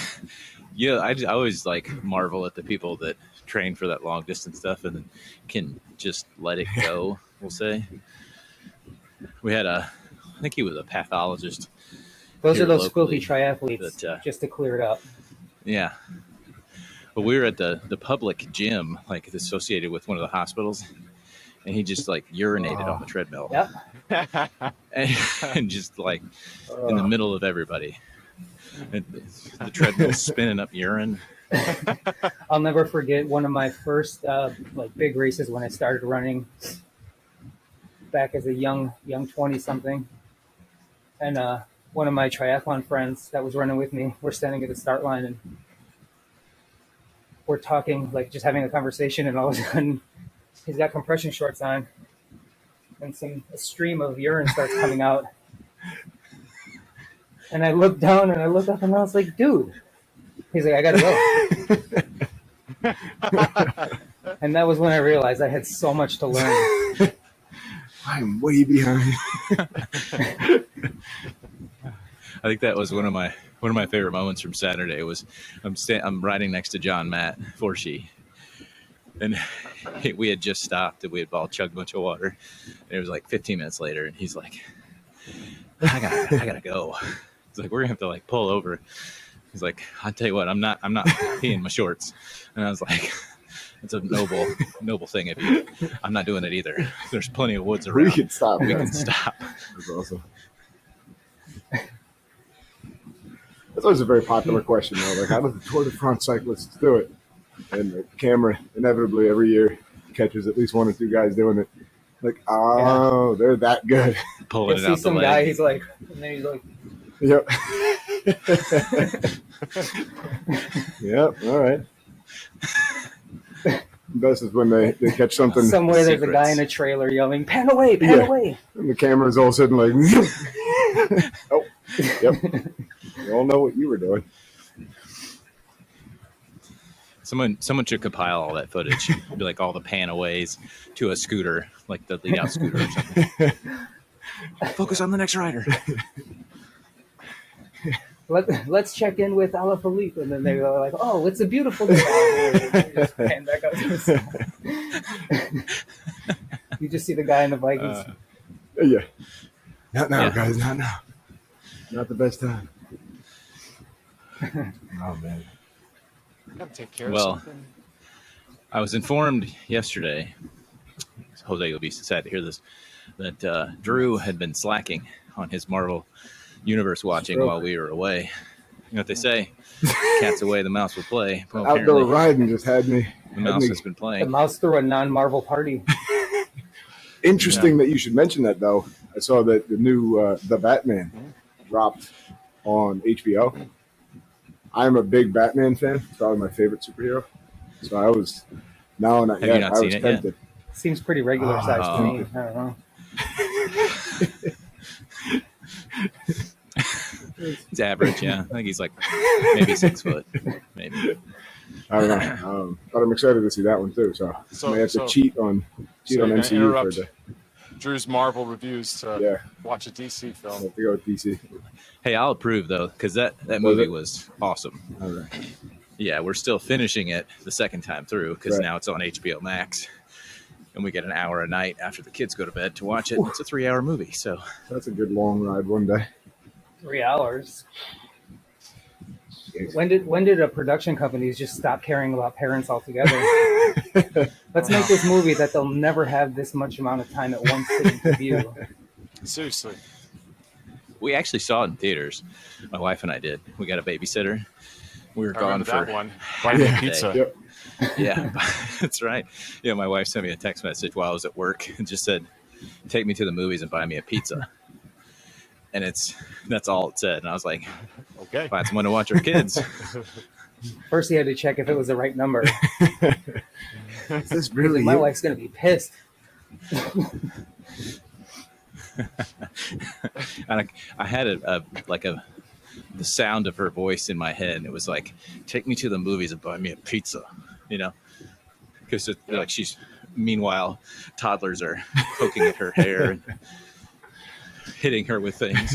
yeah, I always marvel at the people that train for that long distance stuff and then can just let it go. We'll say we had I think he was a pathologist. Those are those filthy triathletes. That, just to clear it up. Yeah. But we were at the public gym, associated with one of the hospitals, and he just urinated on the treadmill. Yep. and just in the middle of everybody. And the treadmill spinning up urine. I'll never forget one of my first big races when I started running back as a young 20-something. And one of my triathlon friends that was running with me, we're standing at the start line and we're talking, just having a conversation, and all of a sudden he's got compression shorts on and a stream of urine starts coming out. And I look down and I look up and I was like, dude. He's like, I gotta go. And that was when I realized I had so much to learn. I'm way behind. I think that was one of my favorite moments from Saturday. Was I'm riding next to John Matt Forshee, and we had just stopped and we had all chugged a bunch of water. And it was 15 minutes later, and he's like, I gotta go. He's like, we're gonna have to pull over. He's like, I'll tell you what, I'm not peeing my shorts. And I was like, it's a noble thing of you. I'm not doing it either. There's plenty of woods around. We can stop. That's awesome. That's always a very popular question, though. How do the Tour de France cyclists do it? And the camera inevitably every year catches at least one or two guys doing it. They're that good. Pulling it out see some the guy, leg. he's like, and then he's like, yep. Yep. All right. Best is when they catch something. Somewhere there's a guy in a trailer yelling, pan away, pan away. And the camera's all of a sudden oh, yep. We all know what you were doing. Someone should compile all that footage. It'd be all the panaways to a scooter, the lead out scooter or something. Focus on the next rider. Let's check in with Alaphilippe, and then they go like, "Oh, it's a beautiful day." Just pan back up to the side. You just see the guy in the Vikings. Yeah. Not now, guys. Not now. Not the best time. Oh man. Gotta take care of something. I was informed yesterday. Jose, you'll be sad to hear this. That Drew had been slacking on his Marvel Universe watching while we were away. You know what they say? Cat's away, the mouse will play. Well, outdoor riding just had me. The mouse has been playing. The mouse threw a non-Marvel party. Interesting that you should mention that, though. I saw that the new The Batman dropped on HBO. I'm a big Batman fan. It's probably my favorite superhero. So I was not Have you yet. not I seen was it yet? tempted. Seems pretty regular size to me. Oh. I don't know. He's average, yeah. I think he's like maybe 6 foot, maybe. I don't know. But I'm excited to see that one too. So I may have to cheat on you're gonna MCU for interrupt the. Drew's Marvel reviews to watch a DC I film. have to go with DC. Hey, I'll approve though, because that movie was awesome. All right. Yeah, we're still finishing it the second time through because Right. now it's on HBO Max, and we get an hour a night after the kids go to bed to watch it. It's a 3-hour movie, so That's a good long ride one day. 3 hours. When did a production companies just stop caring about parents altogether? Let's make this movie that they'll never have this much amount of time at one sitting to view. Seriously. we actually saw it in theaters. My wife and I did. We got a babysitter. We were I gone remember for that one. Buy me a day. pizza. Yep. Yeah, that's right. Yeah, my wife sent me a text message while I was at work and just said, "Take me to the movies and buy me a pizza." And that's all it said. And I was like, Okay. find someone to watch our kids. First, he had to check if it was the right number. Is this really My you? wife's gonna be pissed. And I had the sound of her voice in my head, and it was like, "Take me to the movies and buy me a pizza," because like she's. Meanwhile, toddlers are poking at her hair and hitting her with things.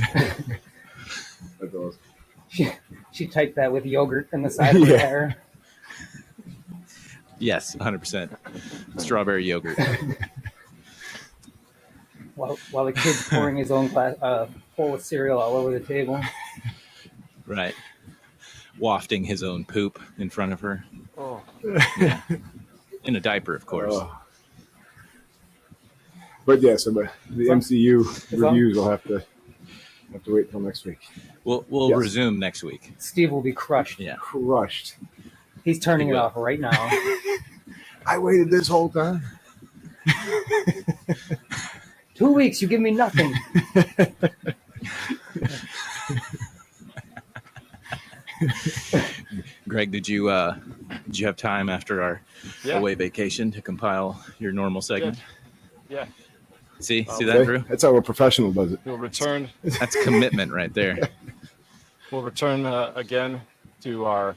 That's awesome. She typed that with yogurt in the side of her Yeah. hair. Yes, 100%. Strawberry yogurt. While the kid's pouring his own bowl of cereal all over the table. Right. Wafting his own poop in front of her. Oh. Yeah. In a diaper, of course. But yeah, so the MCU As long- reviews will have to wait till next week. We'll Yes. resume next week. Steve will be crushed. Yeah. Crushed. He's turning He it will. off right now. I waited this whole time. 2 weeks, you give me nothing. Greg, did you have time after our away vacation to compile your normal segment? Yeah. See that, Okay? Drew? That's how a professional does it. We'll return. That's commitment right there. We'll return again to our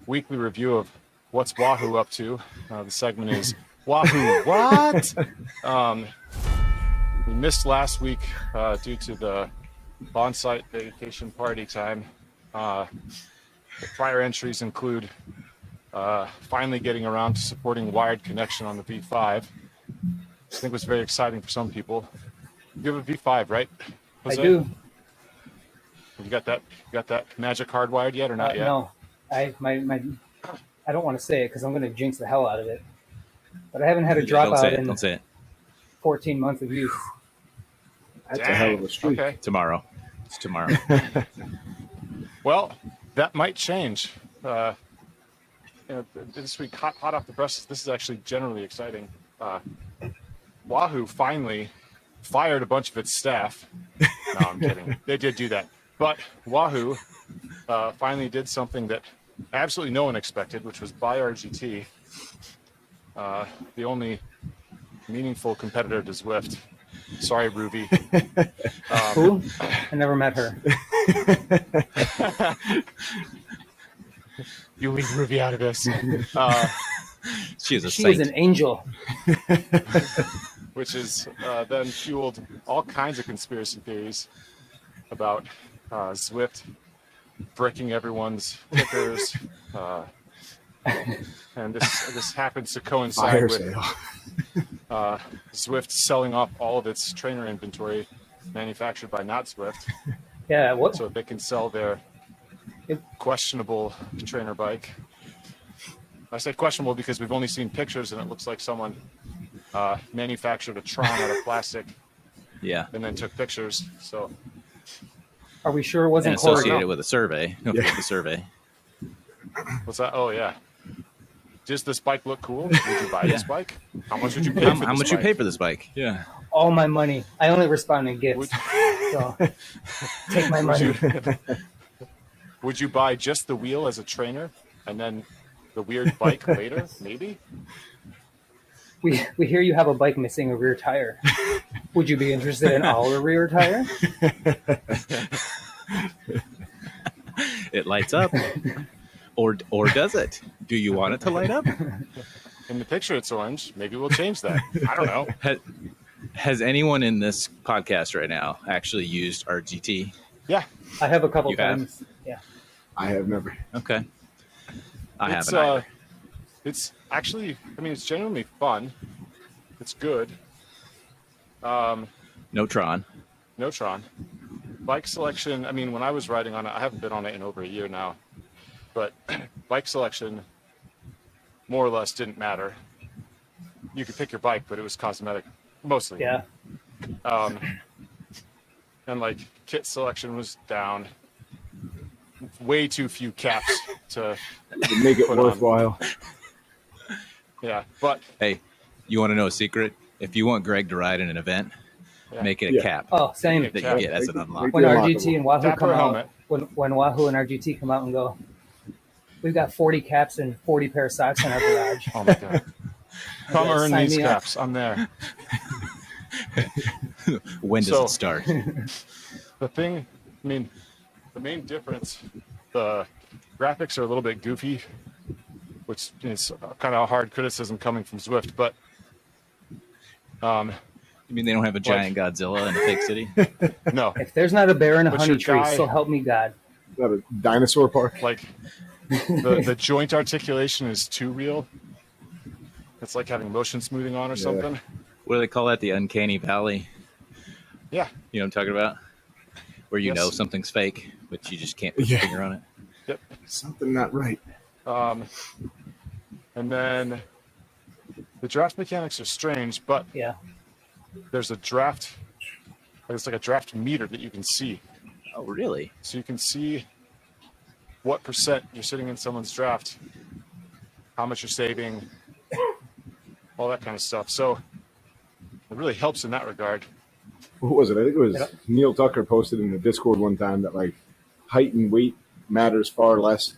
weekly review of what's Wahoo up to. The segment is Wahoo what? We missed last week due to the on-site vacation party time. The prior entries include finally getting around to supporting wired connection on the V5. I think it was very exciting for some people. You have a V5, right, Jose? I do. You got that magic hardwired yet or not yet? No, I don't want to say it because I'm going to jinx the hell out of it. But I haven't had a dropout in Don't say it. 14 months of use. That's a hell of a streak. Okay. Tomorrow. It's tomorrow. Well, that might change. This week, hot off the presses, this is actually generally exciting. Wahoo finally fired a bunch of its staff. No, I'm kidding. They did do that. But Wahoo finally did something that absolutely no one expected, which was buy RGT, the only meaningful competitor to Zwift. Sorry, Ruby. Who? I never met her. You leave Ruby out of this. She is a She saint. is an angel. Which is then fueled all kinds of conspiracy theories about Zwift breaking everyone's tickers. And this happens to coincide Fire with sale. Zwift selling off all of its trainer inventory manufactured by not Zwift Yeah, what? so that they can sell their questionable trainer bike. I say questionable because we've only seen pictures and it looks like someone manufactured a Tron out of plastic Yeah. and then took pictures. So Are we sure it And wasn't Corey? associated with a survey. Don't forget the survey. what's that? Oh yeah. Does this bike look cool? Would you buy this bike? How much would you pay? How much you pay for this bike? Yeah. All my money. I only respond in gifts. Would- So take my money. would you buy just the wheel as a trainer and then the weird bike later? Maybe. We hear you have a bike missing a rear tire. Would you be interested in our rear tire? It lights up. Or does it? Do you want it to light up? In the picture, it's orange. Maybe we'll change that. I don't know. Has anyone in this podcast right now actually used RGT? Yeah. I have a couple You have? times. Yeah. I have never. Okay. I It's, haven't either. It's actually, I mean, it's genuinely fun. It's good. No Tron. No Tron. Bike selection, I mean, when I was riding on it, I haven't been on it in over a year now, but bike selection more or less didn't matter. You could pick your bike, but it was cosmetic, mostly. Yeah. And like kit selection was down. Way too few caps to Make it put on. worthwhile. Yeah, but Hey, you want to know a secret? If you want Greg to ride in an event, yeah. make it a Yeah. cap Oh, same. that cap. you get as an unlock. When Yeah. RGT and Wahoo Cap come or out, helmet. when Wahoo and RGT come out and go, we've got 40 caps and 40 pair of socks in our garage. Oh my god. Come Yeah, earn sign these me up. caps. I'm there. When does So- it start? The thing, I mean, the main difference, the graphics are a little bit goofy, which is kind of a hard criticism coming from Zwift, but You mean they don't have a giant Godzilla in a fake city? no, If there's not a bear in a But honey your tree, guy- so help me God. Not a dinosaur park. like the joint articulation is too real. It's like having motion smoothing on or Yeah. something. What do they call that? The uncanny valley? Yeah, You know what I'm talking about? Where you Yes. know something's fake, but you just can't put your Yeah. finger on it. Something not right. and then the draft mechanics are strange, but Yeah. there's a draft, it's like a draft meter that you can see. Oh, really? So you can see what percent you're sitting in someone's draft, how much you're saving, all that kind of stuff. So it really helps in that regard. What was it? I think it was Yeah. Neil Tucker posted in the Discord one time that like height and weight matters far less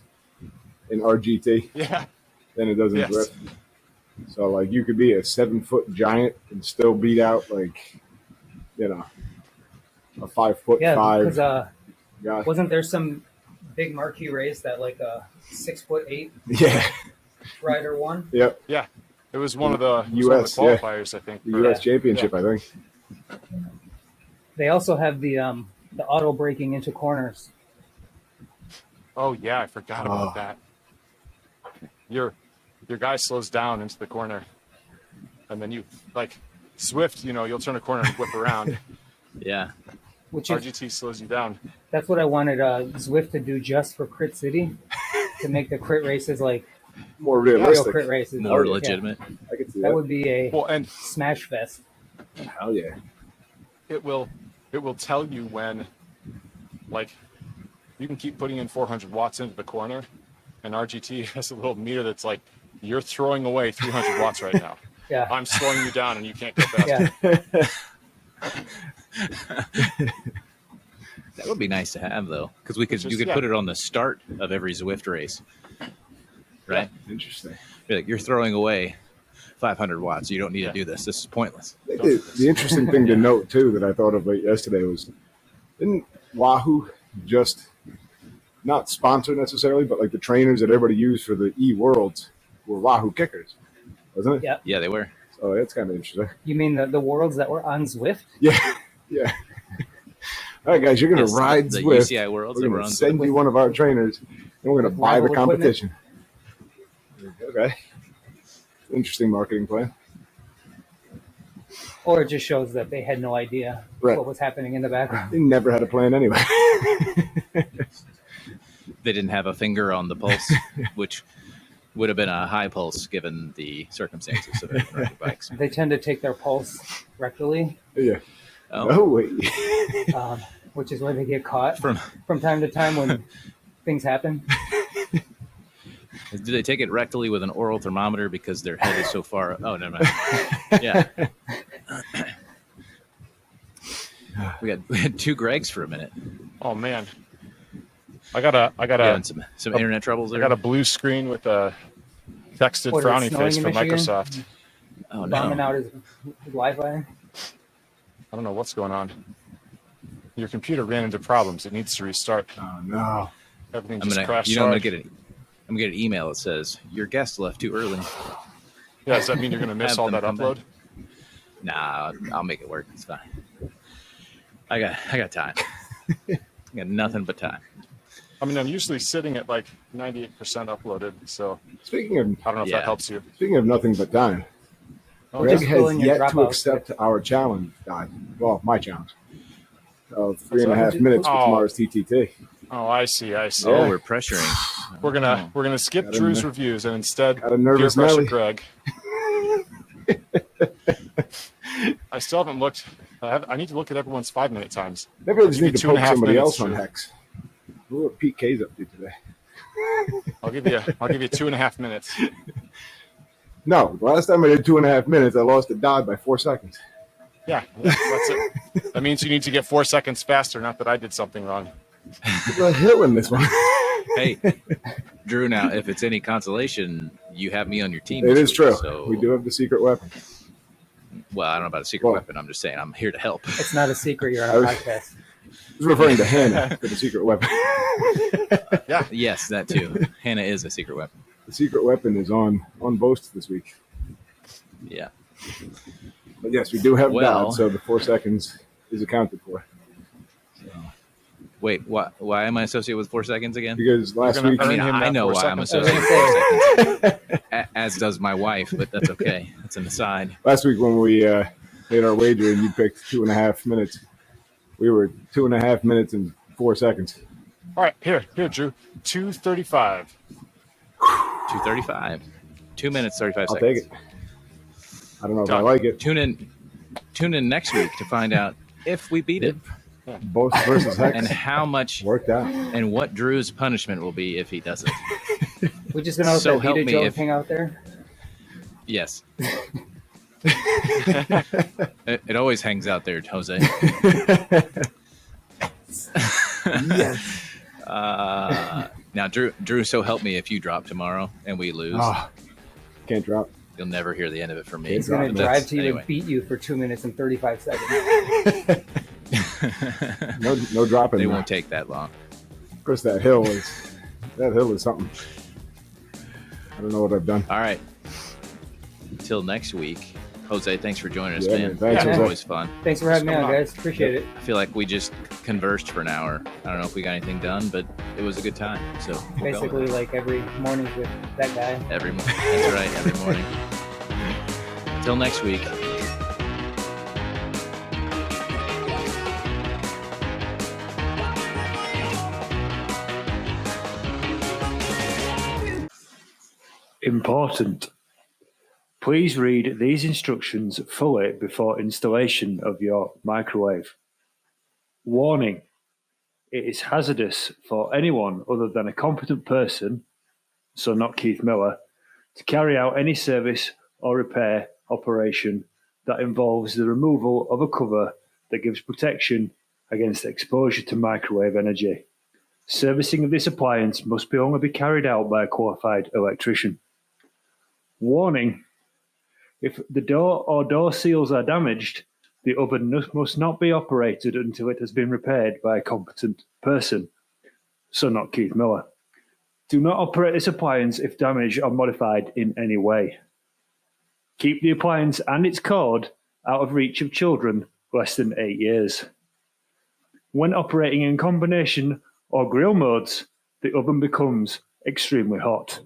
in RGT Yeah. than it does in Yes. Zwift. So like you could be a 7-foot giant and still beat out like, you know, a 5'5" Yeah, because guy. wasn't there some big marquee race that like a 6'8" Yeah. rider won? Yep. Yeah. It was one of the, US, yeah. qualifiers, I think. The for- U.S. Championship, I think. They also have the auto braking into corners. Oh yeah, I forgot about Oh. that. Your guy slows down into the corner, and then you like Swift. You know, you'll turn a corner and whip around. Yeah. Which is RGT slows you down. that's what I wanted Zwift to do just for Crit City, to make the crit races like More real realistic. crit races. More Yeah. legitimate. I could see That that. would be a Well, and smash fest. Hell yeah. it will tell you when, like, you can keep putting in 400 watts into the corner, and RGT has a little meter that's like, you're throwing away 300 watts right now. Yeah. I'm slowing you down, and you can't go faster. Yeah. That would be nice to have, though, because you just- could yeah. put it on the start of every Zwift race, right? Interesting. You're throwing away 500 watts. You don't need to do this. This is pointless. The interesting thing to note too that I thought of yesterday was, didn't Wahoo just not sponsor necessarily, but like the trainers that everybody used for the E-Worlds were Wahoo kickers, wasn't it? Yeah. Yeah, they were. So that's kind of interesting. You mean the worlds that were on Zwift? Yeah, yeah. All right, guys, you're gonna Yes, ride the Zwift. UCI Worlds We're that were gonna on send Zwift. you one of our trainers, and we're gonna With buy the rival equipment? competition. Okay. Interesting marketing plan. Or it just shows that they had no idea Right. what was happening in the background. They never had a plan anyway. They didn't have a finger on the pulse, which would have been a high pulse given the circumstances of it riding bikes. They tend to take their pulse rectally, Yeah. Oh, Oh wait. which is where they get caught from from time to time when things happen. do they take it rectally with an oral thermometer because their head is so far? Oh, never mind. Yeah. We had 2 Gregs for a minute. Oh man, I got Having some internet troubles I there. got a blue screen with a texted What, is it frowny snowing face in from Michigan? Microsoft. Oh Bombing no. out his Wi-Fi. I don't know what's going on. Your computer ran into problems. It needs to restart. Oh no. Everything I'm just gonna crashed. I'm gonna get an email that says your guest left too early. Yeah, does that mean you're gonna miss Have all them that come upload? back. Nah, I'll make it work. It's fine. I got time. I got nothing but time. I mean, I'm usually sitting at like 98% uploaded, so Speaking of I don't know if that helps you. nothing but time, Oh, Greg just fill has in your yet to dropouts, accept our challenge. Well, my challenge of What's 3.5 that? minutes for Oh. tomorrow's TTT. Oh, I see. Oh, Yeah. we're pressuring. We're gonna skip Got a Drew's ner- reviews and instead got a peer nervous pressure Nelly. Greg. I still haven't looked. I need to look at everyone's 5-minute times. Maybe I just Give need you to 2.5 poke somebody minutes, else on Drew. Hex. Look what Pete K's up to today. I'll give you 2.5 minutes. No, the last time I did 2.5 minutes, I lost a dog by 4 seconds. Yeah, that's it. That means you need to get 4 seconds faster. Not that I did something wrong. There's a hill in this one. Hey, Drew. Now, if it's any consolation, you have me on your team. It this is week, true. So, We do have the secret weapon. well, I don't know about a secret Well- weapon. I'm just saying I'm here to help. It's not a secret. You're on I a was- podcast. I was referring to Hannah for the secret weapon. Yeah, Yes, that too. Hannah is a secret weapon. The secret weapon is on boast this week. Yeah. But yes, we do have Well- God, so the 4 seconds is accounted for. Wait, why am I associated with 4 seconds again? Because last gonna week, I mean, earn him I that know 4 why I'm seconds. associated with 4 seconds, as does my wife, but that's okay. That's an aside. last week when we made our wager and you picked 2.5 minutes, we were 2.5 minutes and 4 seconds. all right, here, Drew. 2:35. 2:35. 2 minutes, 35 I'll seconds. take it. I don't know if Done. I like it. Tune in next week to find out if we beat it Both versus Hex and how much worked out. and what Drew's punishment will be if he doesn't. We're just gonna let So that help Vita me joke if- hang out there. Yes. It always hangs out there, Jose. Yes. Now, Drew, so help me if you drop tomorrow and we lose, Oh, can't drop. you'll never hear the end of it from me. He's gonna But drive to you anyway. and beat you for 2 minutes and 35 seconds. No dropping. They there. won't take that long. Of course, that hill is something. I don't know what I've done. All right. Until next week. Jose, thanks for joining us, Yeah, man. man. Thanks, It was Jose. always fun. Thanks for having me on, Come on. guys. Appreciate it. I feel like we just conversed for an hour. I don't know if we got anything done, but it was a good time. So we'll go with Basically, it. like every morning with that guy. Every morning. That's right, every morning. Until next week. Important. Please read these instructions fully before installation of your microwave. Warning. It is hazardous for anyone other than a competent person, so not Keith Miller, to carry out any service or repair operation that involves the removal of a cover that gives protection against exposure to microwave energy. Servicing of this appliance must only be carried out by a qualified electrician. Warning. If the door or door seals are damaged, the oven must not be operated until it has been repaired by a competent person, so not Keith Miller. Do not operate this appliance if damaged or modified in any way. Keep the appliance and its cord out of reach of children less than 8 years. When operating in combination or grill modes, the oven becomes extremely hot.